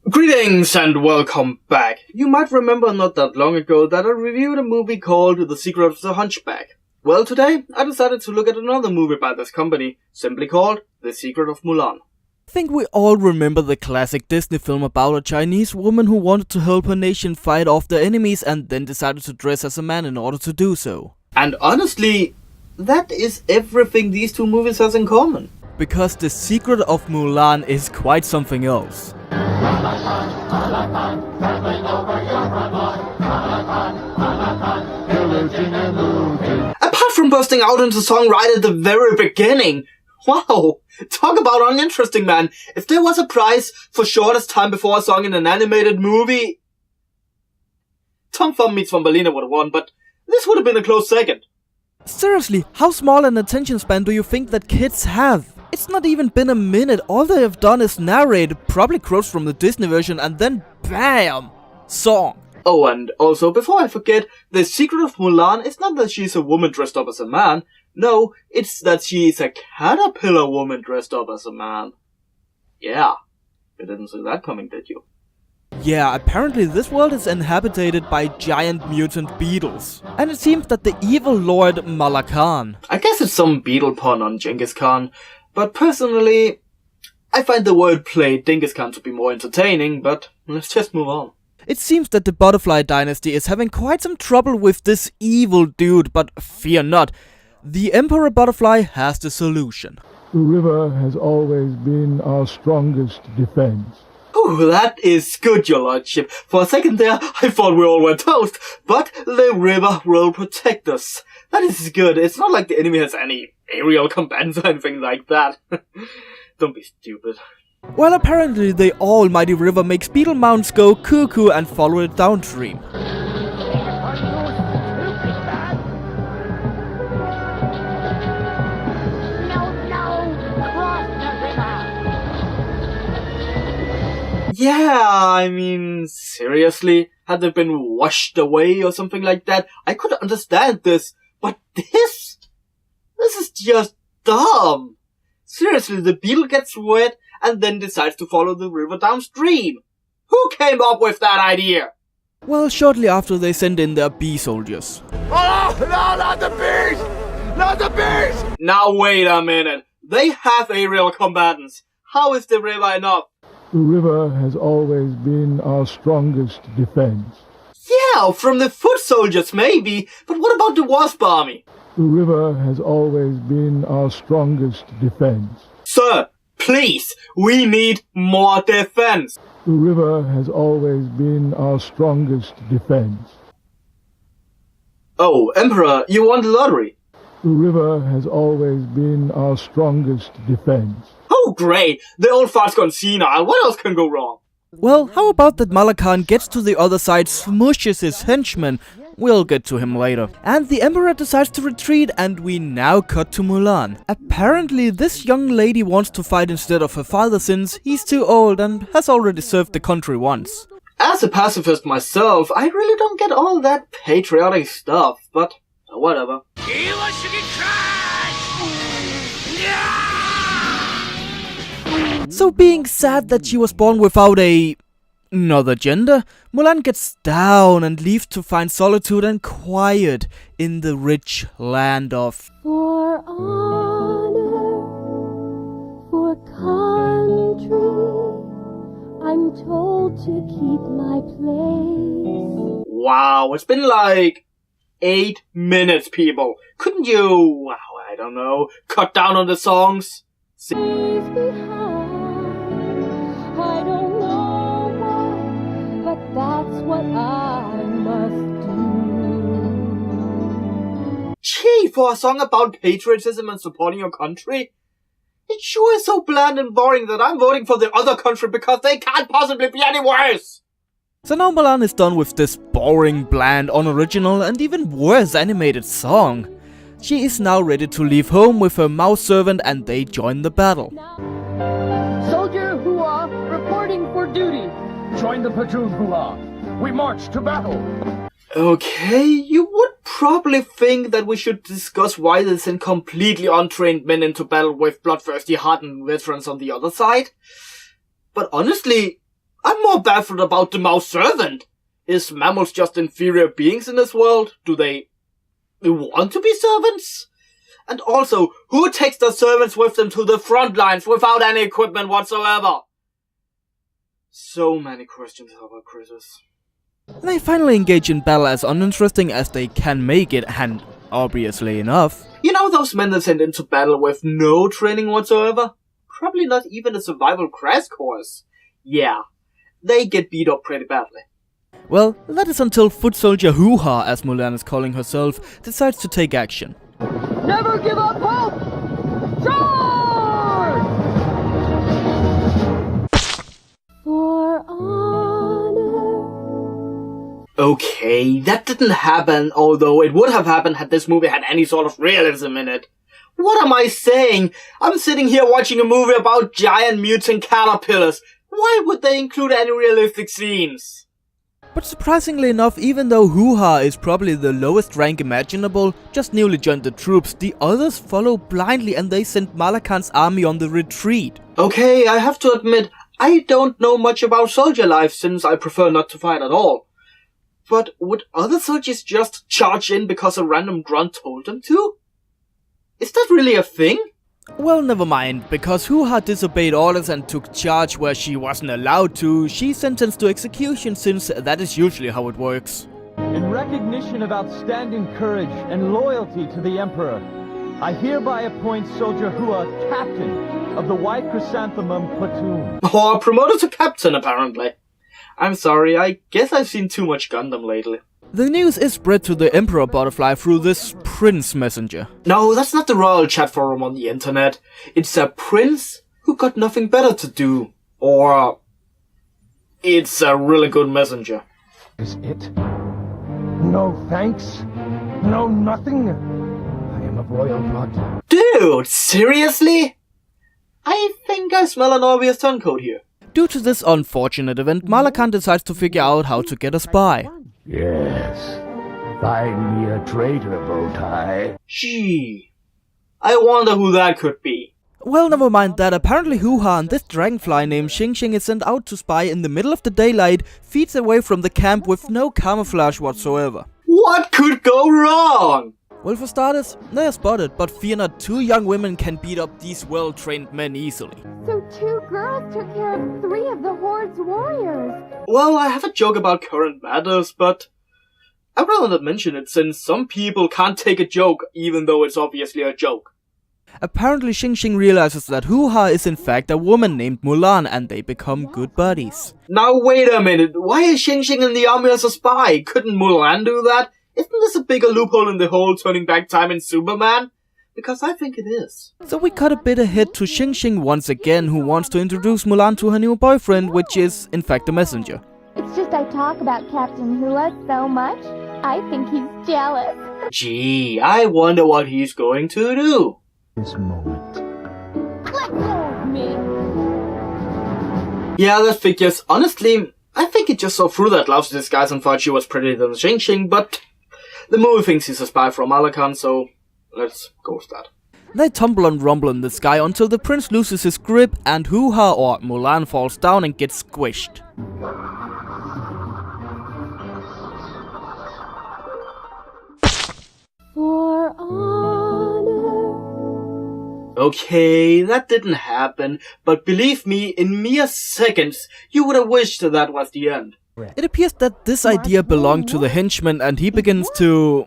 Greetings and welcome back. You might remember not that long ago that I reviewed a movie called The Secret of the Hunchback. Well, today I decided to look at another movie by this company, simply called The Secret of Mulan. I think we all remember the classic Disney film about a Chinese woman who wanted to help her nation fight off their enemies and then decided to dress as a man in order to do so. And honestly, that is everything these two movies has in common. Because The Secret of Mulan is quite something else. Apart from bursting out into song right at the very beginning, wow, talk about uninteresting, man. If there was a prize for shortest time before a song in an animated movie, Tom Thumb meets Thumbelina would have won, but this would have been a close second. Seriously, how small an attention span do you think that kids have? It's not even been a minute, all they have done is narrate, probably quotes from the Disney version, and then BAM! Song. Oh, and also, before I forget, the secret of Mulan is not that she's a woman dressed up as a man. No, it's that she's a caterpillar woman dressed up as a man. Yeah, you didn't see that coming, did you? Yeah, apparently this world is inhabited by giant mutant beetles. And it seems that the evil lord Mulan. I guess it's some beetle pun on Genghis Khan. But personally, I find the wordplay Genghis Khan to be more entertaining, but let's just move on. It seems that the Butterfly Dynasty is having quite some trouble with this evil dude, but fear not. The Emperor Butterfly has the solution. The river has always been our strongest defense. Ooh, that is good, your lordship. For a second there, I thought we all were toast, but the river will protect us. That is good. It's not like the enemy has any aerial combatants or anything like that. Don't be stupid. Well, apparently the almighty river makes beetle mounts go cuckoo and follow it downstream. Yeah, I mean, seriously? Had they been washed away or something like that? I could understand this, but this is just dumb. Seriously, the beetle gets wet and then decides to follow the river downstream. Who came up with that idea? Well, shortly after they send in their bee soldiers. Oh, no, not the bees! Not the bees! Now wait a minute. They have aerial combatants. How is the river enough? The river has always been our strongest defense. Yeah, from the foot soldiers maybe, but what about the wasp army? The river has always been our strongest defense. Sir, please, we need more defense. The river has always been our strongest defense. Oh, Emperor, you won the lottery. The river has always been our strongest defense. Oh, great. The old fart's gone senile. What else can go wrong? Well, how about that Mulan gets to the other side, smushes his henchman? We'll get to him later. And the Emperor decides to retreat, and we now cut to Mulan. Apparently, this young lady wants to fight instead of her father since he's too old and has already served the country once. As a pacifist myself, I really don't get all that patriotic stuff, but whatever. So being sad that she was born without another gender, Mulan gets down and leaves to find solitude and quiet in the rich land of... For honor, for country, I'm told to keep my place. Wow, it's been like 8 minutes, people. Couldn't you, I don't know, cut down on the songs? Please be high. I don't know why, but that's what I must do. Gee, for a song about patriotism and supporting your country? It sure is so bland and boring that I'm voting for the other country because they can't possibly be any worse! So now Mulan is done with this boring, bland, unoriginal and even worse animated song. She is now ready to leave home with her mouse servant and they join the battle. Soldier Hua reporting for duty. Join the platoon, Hua. We march to battle. Okay, you would probably think that we should discuss why they send completely untrained men into battle with bloodthirsty hardened veterans on the other side. But honestly, I'm more baffled about the mouse servant. Is mammals just inferior beings in this world? Do they want to be servants? And also, who takes the servants with them to the front lines without any equipment whatsoever? So many questions about Christmas. They finally engage in battle as uninteresting as they can make it, and obviously enough. You know those men that sent into battle with no training whatsoever? Probably not even a survival crash course. Yeah, they get beat up pretty badly. Well, that is until Foot Soldier Hoo-Ha, as Mulan is calling herself, decides to take action. Never give up hope! Charge! For honor. Okay, that didn't happen, although it would have happened had this movie had any sort of realism in it. What am I saying? I'm sitting here watching a movie about giant mutant caterpillars. Why would they include any realistic scenes? But surprisingly enough, even though Hoo-Ha is probably the lowest rank imaginable, just newly joined the troops, the others follow blindly and they send Malakan's army on the retreat. Okay, I have to admit, I don't know much about soldier life since I prefer not to fight at all. But would other soldiers just charge in because a random grunt told them to? Is that really a thing? Well, never mind, because Hoo-Ha disobeyed orders and took charge where she wasn't allowed to, she's sentenced to execution since that is usually how it works. In recognition of outstanding courage and loyalty to the Emperor, I hereby appoint Soldier Hua captain of the White Chrysanthemum platoon. Or promoted to captain, apparently. I'm sorry, I guess I've seen too much Gundam lately. The news is spread to the Emperor Butterfly through this prince messenger. No, that's not the royal chat forum on the internet. It's a prince who got nothing better to do. Or it's a really good messenger. Is it? No thanks? No nothing? I am a royal blood. Dude, seriously? I think I smell an obvious turncoat here. Due to this unfortunate event, Malakan decides to figure out how to get a spy. Yes. Find me a traitor, Bowtie. Gee, I wonder who that could be. Well, never mind that. Apparently Hoo-Ha and this dragonfly named Xing Xing is sent out to spy in the middle of the daylight, feet away from the camp with no camouflage whatsoever. What could go wrong? Well, for starters, they are spotted, but fear not, 2 young women can beat up these well-trained men easily. So 2 girls took care of 3 of the Horde's warriors. Well, I have a joke about current matters, but I'd rather not mention it since some people can't take a joke even though it's obviously a joke. Apparently Xing Xing realizes that Hoo-Ha is in fact a woman named Mulan and they become good buddies. Now wait a minute, why is Xing Xing in the army as a spy? Couldn't Mulan do that? Isn't this a bigger loophole in the whole turning back time in Superman? Because I think it is. So we cut a bit ahead to Xing Xing once again, who wants to introduce Mulan to her new boyfriend, which is in fact a messenger. It's just I talk about Captain Hua so much, I think he's jealous. Gee, I wonder what he's going to do. This moment. Let go of me. Yeah, that figures. Honestly, I think it just saw through that lousy disguise and thought she was prettier than Xing Xing, but the movie thinks he's a spy from Malakan, so let's go with that. They tumble and rumble in the sky until the prince loses his grip and Hoo-Ha or Mulan falls down and gets squished. For honor. Okay, that didn't happen, but believe me, in mere seconds, you would have wished that was the end. It appears that this idea belonged to the henchman and he begins to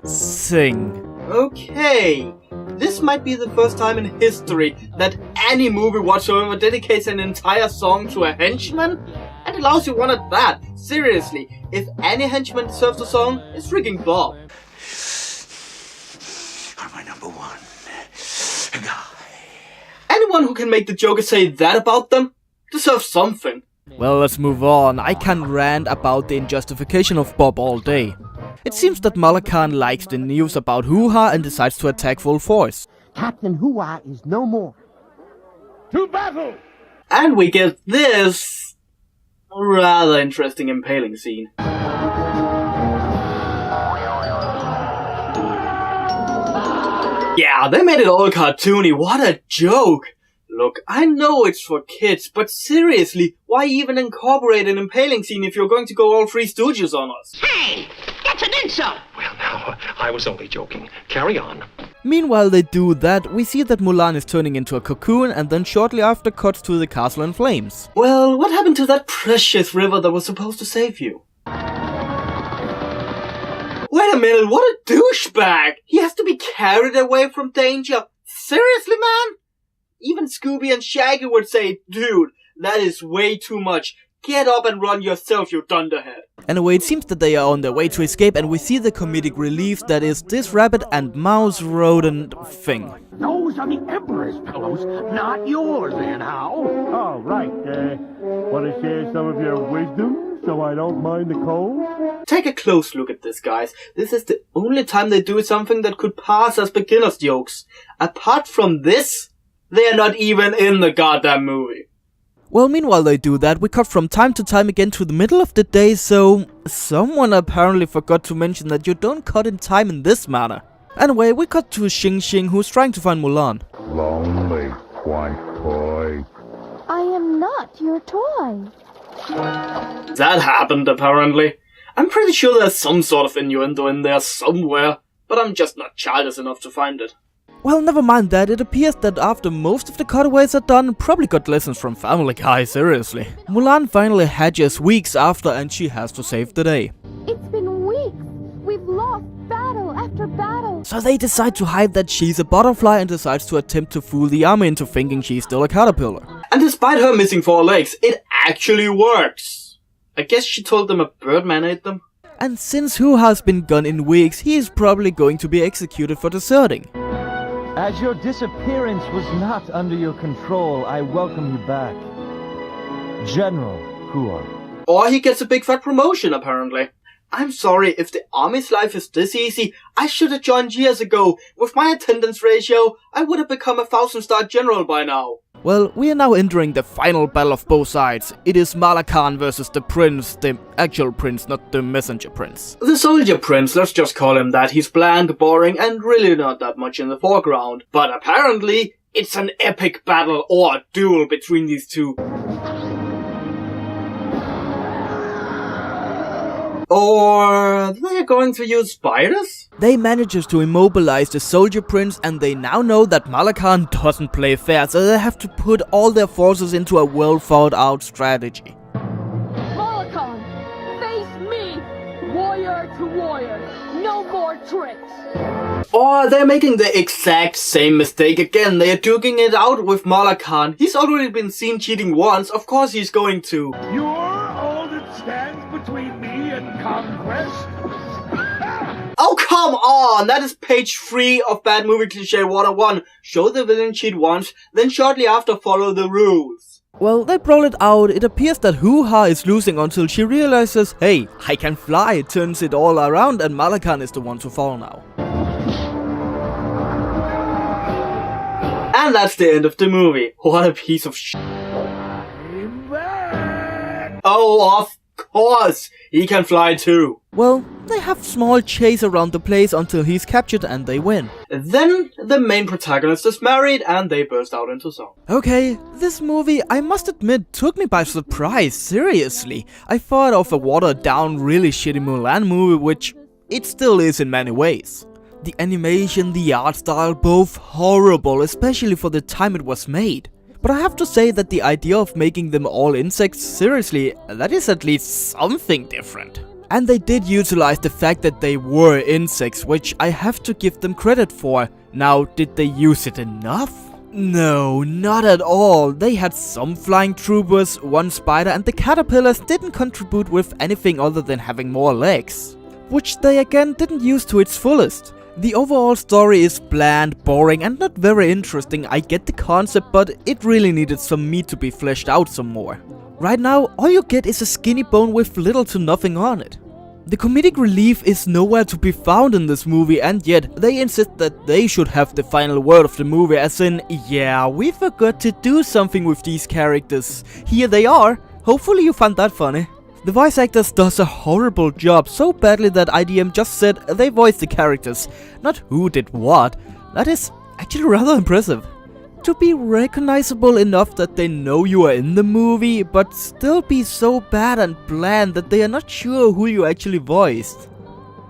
sing. Okay, this might be the first time in history that any movie whatsoever dedicates an entire song to a henchman, and allows you one at that. Seriously, if any henchman deserves a song, it's freaking Bob. You're my number one guy. Anyone who can make the Joker say that about them deserves something. Well, let's move on. I can rant about the injustification of Bob all day. It seems that Malakan likes the news about Hoo-Ha and decides to attack full force. Captain Hoo-Ha is no more. To battle! And we get this rather interesting impaling scene. Yeah, they made it all cartoony, what a joke! Look, I know it's for kids, but seriously, why even incorporate an impaling scene if you're going to go all Three Stooges on us? Hey, that's an insult! Well, now, I was only joking. Carry on. Meanwhile they do that, we see that Mulan is turning into a cocoon and then shortly after cuts to the castle in flames. Well, what happened to that precious river that was supposed to save you? Wait a minute, what a douchebag! He has to be carried away from danger. Seriously, man? Even Scooby and Shaggy would say, dude, that is way too much. Get up and run yourself, you dunderhead. Anyway, it seems that they are on their way to escape and we see the comedic relief that is this rabbit and mouse rodent thing. Those are the Emperor's pillows, not yours, anyhow. Oh, right. Want to share some of your wisdom so I don't mind the cold? Take a close look at this, guys. This is the only time they do something that could pass as beginner's jokes. Apart from this, they are not even in the goddamn movie. Well, meanwhile they do that, we cut from time to time again to the middle of the day, so someone apparently forgot to mention that you don't cut in time in this manner. Anyway, we cut to Xing Xing, who's trying to find Mulan. Lonely, white toy. I am not your toy. That happened, apparently. I'm pretty sure there's some sort of innuendo in there somewhere, but I'm just not childish enough to find it. Well, never mind that, it appears that after most of the cutaways are done, probably got lessons from Family Guy, seriously. Mulan finally hatches weeks after and she has to save the day. It's been weeks. We've lost battle after battle. So they decide to hide that she's a butterfly and decides to attempt to fool the army into thinking she's still a caterpillar. And despite her missing 4 legs, it actually works. I guess she told them a birdman ate them. And since Hoo-Ha's been gone in weeks, he is probably going to be executed for deserting. As your disappearance was not under your control, I welcome you back. General Hua. Or he gets a big fat promotion, apparently. I'm sorry, if the army's life is this easy, I should have joined years ago. With my attendance ratio, I would have become a 1,000-star general by now. Well, we are now entering the final battle of both sides. It is Malakan versus the prince, the actual prince, not the messenger prince. The soldier prince, let's just call him that. He's bland, boring, and really not that much in the foreground. But apparently, it's an epic battle or a duel between these two. Or they're going to use spiders? They manages to immobilize the soldier prince and they now know that Malakan doesn't play fair, so they have to put all their forces into a well thought out strategy. Malakan, face me! Warrior to warrior. No more tricks. Or they're making the exact same mistake again. They are duking it out with Malakan. He's already been seen cheating once. Of course he's going to. You're all that stands between me and conquest? Oh, come on! That is page 3 of Bad Movie Cliché 101. Show the villain cheat once, then shortly after follow the rules. Well, they brawl it out. It appears that Hoo-Ha is losing until she realizes, hey, I can fly, turns it all around, and Malakan is the one to fall now. And that's the end of the movie. What a piece of sh**. Oh, of course! He can fly too. Well, they have small chase around the place until he's captured and they win. Then the main protagonist is married and they burst out into song. Okay, this movie, I must admit, took me by surprise, seriously. I thought of a watered down, really shitty Mulan movie, which it still is in many ways. The animation, the art style, both horrible, especially for the time it was made. But I have to say that the idea of making them all insects, seriously, that is at least something different. And they did utilize the fact that they were insects, which I have to give them credit for. Now, did they use it enough? No, not at all. They had some flying troopers, one spider, and the caterpillars didn't contribute with anything other than having more legs. Which they again didn't use to its fullest. The overall story is bland, boring, and not very interesting. I get the concept, but it really needed some meat to be fleshed out some more. Right now, all you get is a skinny bone with little to nothing on it. The comedic relief is nowhere to be found in this movie, and yet they insist that they should have the final word of the movie, as in, yeah, we forgot to do something with these characters. Here they are. Hopefully you found that funny. The voice actors does a horrible job, so badly that IDM just said they voiced the characters, not who did what. That is actually rather impressive. To be recognizable enough that they know you are in the movie, but still be so bad and bland that they are not sure who you actually voiced.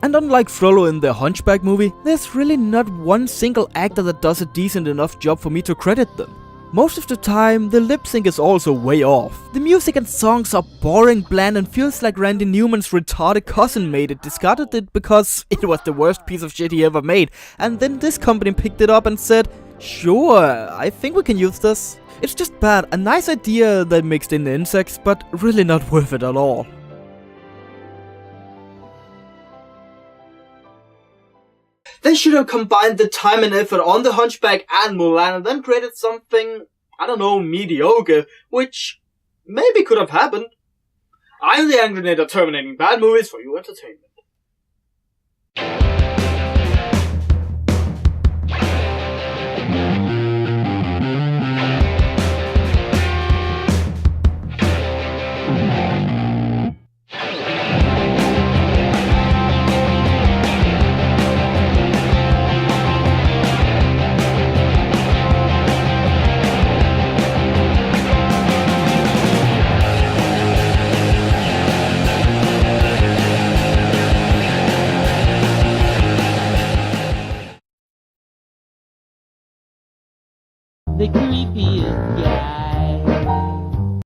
And unlike Frollo in the Hunchback movie, there's really not one single actor that does a decent enough job for me to credit them. Most of the time, the lip sync is also way off. The music and songs are boring, bland, and feels like Randy Newman's retarded cousin made it, discarded it because it was the worst piece of shit he ever made, and then this company picked it up and said, sure, I think we can use this. It's just bad, a nice idea that mixed in insects, but really not worth it at all. They should have combined the time and effort on the Hunchback and Mulan and then created something, I don't know, mediocre, which maybe could have happened. I'm the Angrynator, terminating bad movies for your entertainment.